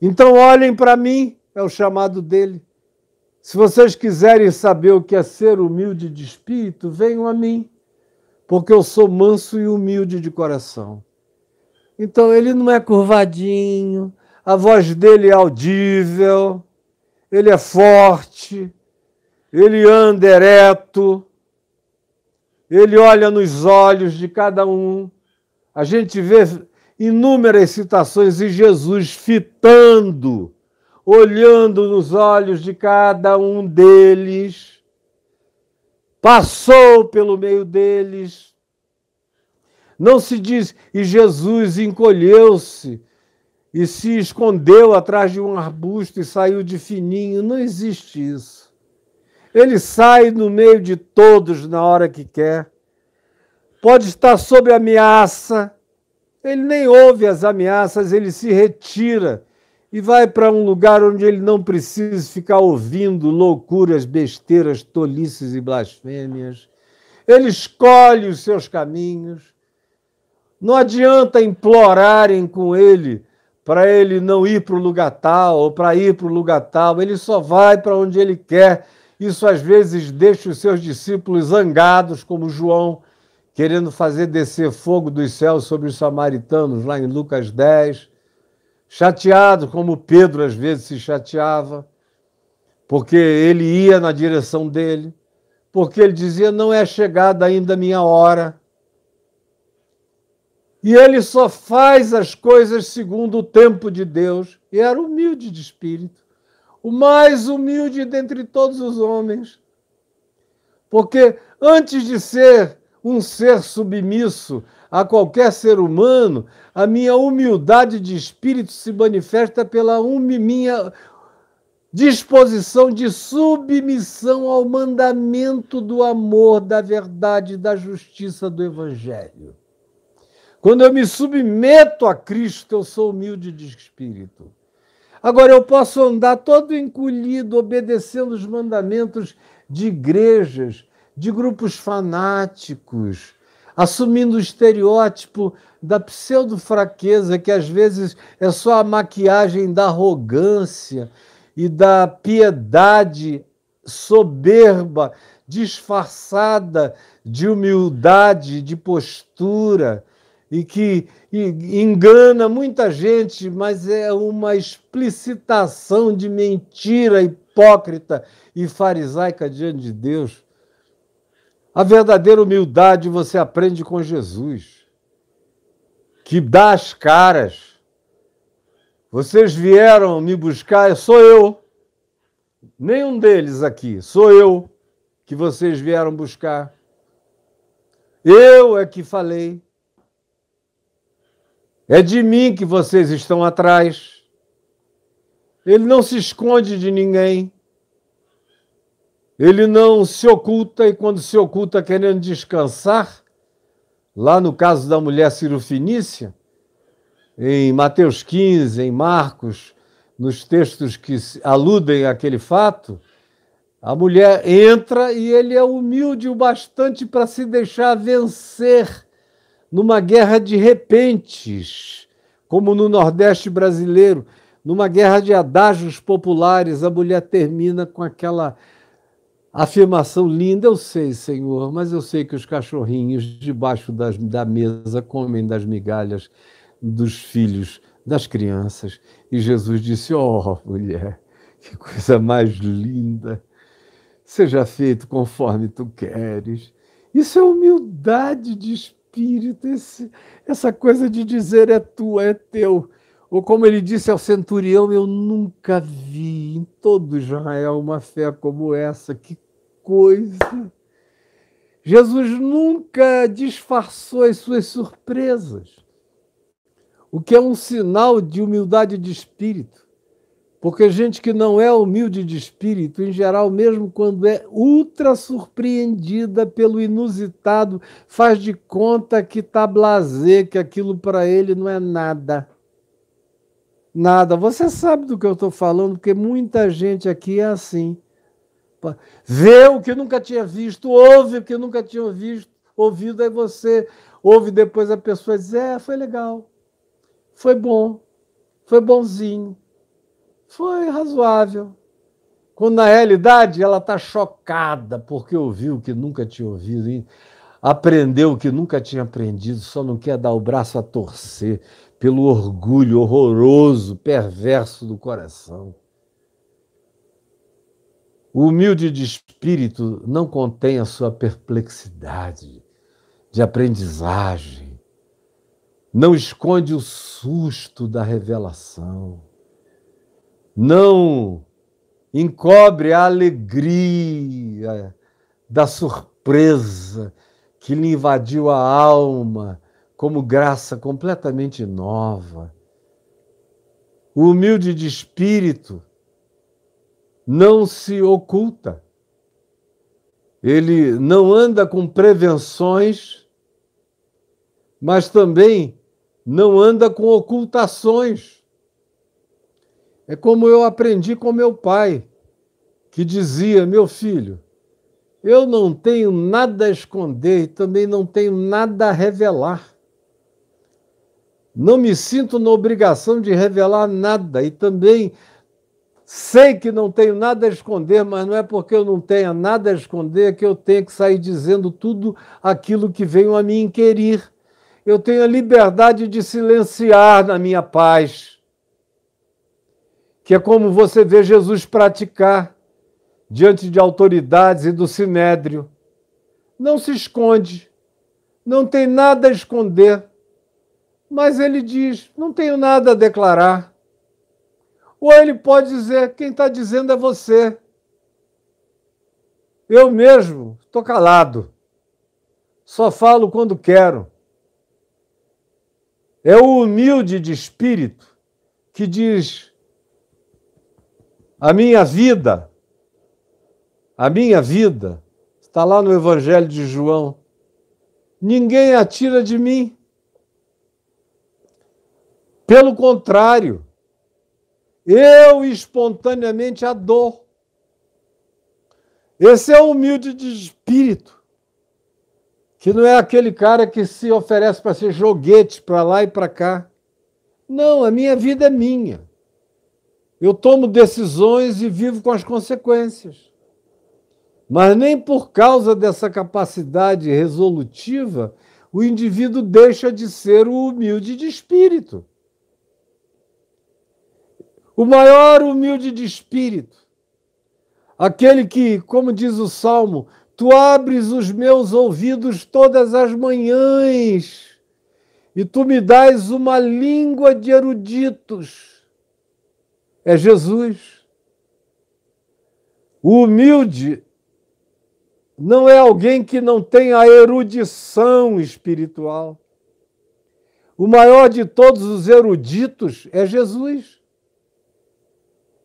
Então olhem para mim, é o chamado dele. Se vocês quiserem saber o que é ser humilde de espírito, venham a mim, porque eu sou manso e humilde de coração. Então ele não é curvadinho, a voz dele é audível, ele é forte, ele anda ereto, ele olha nos olhos de cada um. A gente vê inúmeras citações de Jesus fitando, olhando nos olhos de cada um deles, passou pelo meio deles. Não se diz, e Jesus encolheu-se e se escondeu atrás de um arbusto e saiu de fininho. Não existe isso. Ele sai no meio de todos na hora que quer. Pode estar sob ameaça. Ele nem ouve as ameaças, ele se retira e vai para um lugar onde ele não precisa ficar ouvindo loucuras, besteiras, tolices e blasfêmias. Ele escolhe os seus caminhos. Não adianta implorarem com ele para ele não ir para o lugar tal ou para ir para o lugar tal. Ele só vai para onde ele quer. Isso às vezes deixa os seus discípulos zangados, como João, querendo fazer descer fogo dos céus sobre os samaritanos, lá em Lucas 10. Chateado, como Pedro às vezes se chateava, porque ele ia na direção dele, porque ele dizia, não é chegada ainda a minha hora. E ele só faz as coisas segundo o tempo de Deus. E era humilde de espírito, o mais humilde dentre todos os homens. Porque antes de ser um ser submisso a qualquer ser humano, a minha humildade de espírito se manifesta pela minha disposição de submissão ao mandamento do amor, da verdade, da justiça do Evangelho. Quando eu me submeto a Cristo, eu sou humilde de espírito. Agora, eu posso andar todo encolhido, obedecendo os mandamentos de igrejas, de grupos fanáticos, assumindo o estereótipo da pseudo-fraqueza, que às vezes é só a maquiagem da arrogância e da piedade soberba, disfarçada de humildade, de postura, e que engana muita gente, mas é uma explicitação de mentira hipócrita e farisaica diante de Deus. A verdadeira humildade você aprende com Jesus, que dá as caras. Vocês vieram me buscar, sou eu. Nenhum deles aqui, sou eu que vocês vieram buscar. Eu é que falei. É de mim que vocês estão atrás. Ele não se esconde de ninguém. Ele não se oculta, e quando se oculta querendo descansar, lá no caso da mulher cirofenícia, em Mateus 15, em Marcos, nos textos que aludem àquele fato, a mulher entra e ele é humilde o bastante para se deixar vencer numa guerra de repentes, como no Nordeste brasileiro, numa guerra de adágios populares, a mulher termina com aquela afirmação linda, eu sei, Senhor, mas eu sei que os cachorrinhos debaixo da mesa comem das migalhas dos filhos das crianças. E Jesus disse, mulher, que coisa mais linda, seja feito conforme tu queres. Isso é humildade de espírito. Essa coisa de dizer é tua, é teu. Ou como ele disse ao centurião, eu nunca vi em todo Israel uma fé como essa. Que coisa! Jesus nunca disfarçou as suas surpresas, o que é um sinal de humildade de espírito. Porque gente que não é humilde de espírito, em geral, mesmo quando é ultra surpreendida pelo inusitado, faz de conta que está blasé, que aquilo para ele não é nada. Nada. Você sabe do que eu estou falando, porque muita gente aqui é assim. Vê o que nunca tinha visto, ouve o que nunca tinha ouvido, aí você ouve depois a pessoa diz, foi legal, foi bom, foi bonzinho. Foi razoável. Quando, na realidade, ela está chocada porque ouviu o que nunca tinha ouvido, hein? Aprendeu o que nunca tinha aprendido, só não quer dar o braço a torcer pelo orgulho horroroso, perverso do coração. O humilde de espírito não contém a sua perplexidade de aprendizagem, não esconde o susto da revelação, não encobre a alegria da surpresa que lhe invadiu a alma como graça completamente nova. O humilde de espírito não se oculta. Ele não anda com prevenções, mas também não anda com ocultações. É como eu aprendi com meu pai, que dizia: meu filho, eu não tenho nada a esconder e também não tenho nada a revelar. Não me sinto na obrigação de revelar nada e também sei que não tenho nada a esconder, mas não é porque eu não tenha nada a esconder que eu tenho que sair dizendo tudo aquilo que venho a me inquirir. Eu tenho a liberdade de silenciar na minha paz, que é como você vê Jesus praticar diante de autoridades e do sinédrio. Não se esconde, não tem nada a esconder, mas ele diz: não tenho nada a declarar. Ou ele pode dizer: quem está dizendo é você. Eu mesmo estou calado, só falo quando quero. É o humilde de espírito que diz: a minha vida está lá no Evangelho de João, ninguém a tira de mim. Pelo contrário, eu espontaneamente a dou. Esse é o humilde de espírito, que não é aquele cara que se oferece para ser joguete para lá e para cá. Não, a minha vida é minha. Eu tomo decisões e vivo com as consequências. Mas nem por causa dessa capacidade resolutiva o indivíduo deixa de ser o humilde de espírito. O maior humilde de espírito, aquele que, como diz o Salmo, tu abres os meus ouvidos todas as manhãs e tu me dás uma língua de eruditos. É Jesus. O humilde não é alguém que não tem a erudição espiritual. O maior de todos os eruditos é Jesus.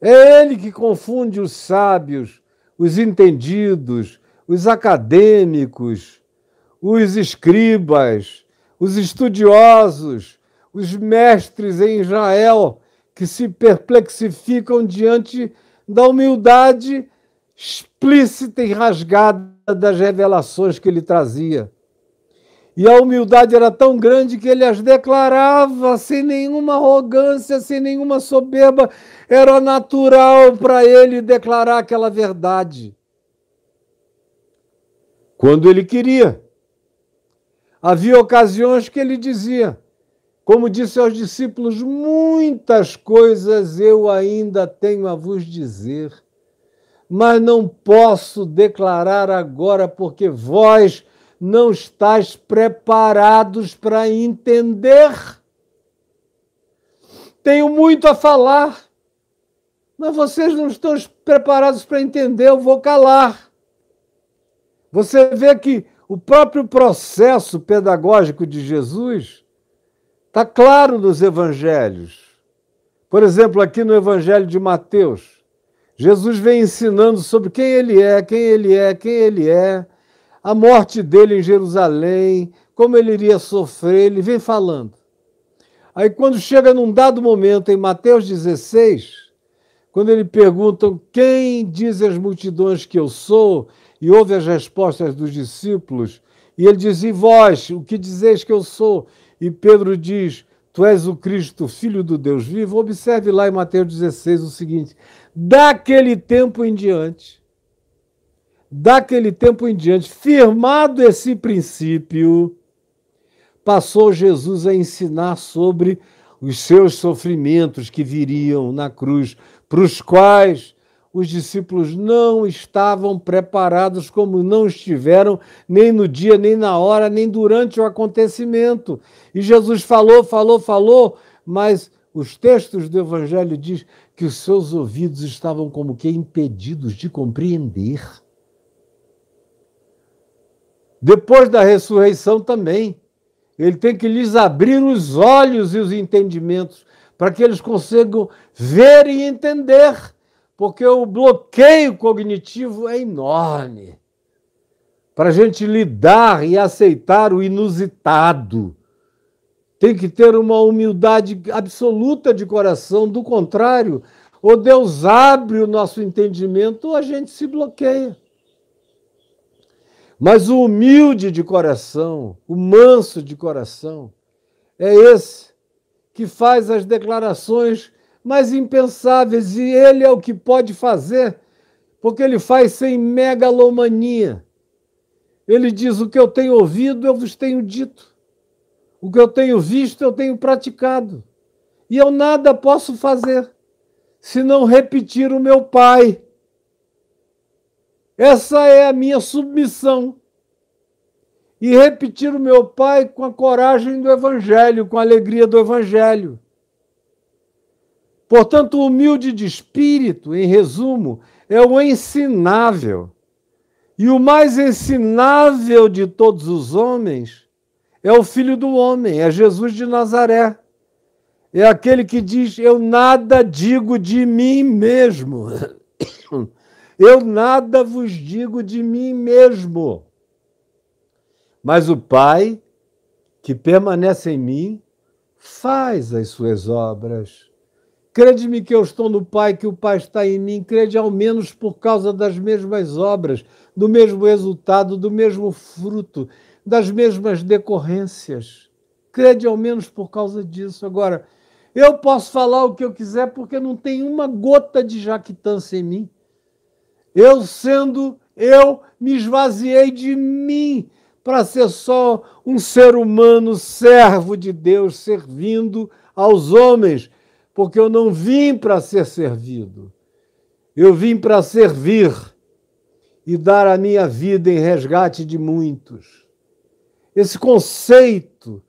É ele que confunde os sábios, os entendidos, os acadêmicos, os escribas, os estudiosos, os mestres em Israel, que se perplexificam diante da humildade explícita e rasgada das revelações que ele trazia. E a humildade era tão grande que ele as declarava sem nenhuma arrogância, sem nenhuma soberba. Era natural para ele declarar aquela verdade quando ele queria. Havia ocasiões que ele dizia, como disse aos discípulos: muitas coisas eu ainda tenho a vos dizer, mas não posso declarar agora porque vós não estáis preparados para entender. Tenho muito a falar, mas vocês não estão preparados para entender, eu vou calar. Você vê que o próprio processo pedagógico de Jesus está claro nos evangelhos. Por exemplo, aqui no Evangelho de Mateus, Jesus vem ensinando sobre quem ele é, a morte dele em Jerusalém, como ele iria sofrer, ele vem falando. Aí quando chega num dado momento, em Mateus 16, quando ele perguntam quem diz as multidões que eu sou, e ouve as respostas dos discípulos, e ele diz: e vós, o que dizeis que eu sou? E Pedro diz: tu és o Cristo, Filho do Deus vivo, observe lá em Mateus 16 o seguinte: daquele tempo em diante, firmado esse princípio, passou Jesus a ensinar sobre os seus sofrimentos que viriam na cruz, para os quais os discípulos não estavam preparados, como não estiveram nem no dia, nem na hora, nem durante o acontecimento. E Jesus falou, mas os textos do Evangelho dizem que os seus ouvidos estavam como que impedidos de compreender. Depois da ressurreição também, ele tem que lhes abrir os olhos e os entendimentos para que eles consigam ver e entender, porque o bloqueio cognitivo é enorme para a gente lidar e aceitar o inusitado. Tem que ter uma humildade absoluta de coração, do contrário, ou Deus abre o nosso entendimento ou a gente se bloqueia. Mas o humilde de coração, o manso de coração, é esse que faz as declarações mais impensáveis, e ele é o que pode fazer, porque ele faz sem megalomania. Ele diz: o que eu tenho ouvido, eu vos tenho dito. O que eu tenho visto, eu tenho praticado. E eu nada posso fazer, senão repetir o meu Pai. Essa é a minha submissão. E repetir o meu Pai com a coragem do Evangelho, com a alegria do Evangelho. Portanto, o humilde de espírito, em resumo, é o ensinável. E o mais ensinável de todos os homens é o Filho do Homem, é Jesus de Nazaré. É aquele que diz: eu nada digo de mim mesmo. Eu nada vos digo de mim mesmo. Mas o Pai, que permanece em mim, faz as suas obras. Crede-me que eu estou no Pai, que o Pai está em mim. Crede ao menos por causa das mesmas obras, do mesmo resultado, do mesmo fruto, das mesmas decorrências. Crede ao menos por causa disso. Agora, eu posso falar o que eu quiser porque não tem uma gota de jactância em mim. Eu me esvaziei de mim para ser só um ser humano, servo de Deus, servindo aos homens, porque eu não vim para ser servido. Eu vim para servir e dar a minha vida em resgate de muitos. Esse conceito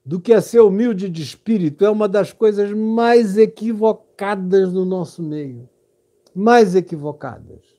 do que é ser humilde de espírito é uma das coisas mais equivocadas no nosso meio. Mais equivocadas.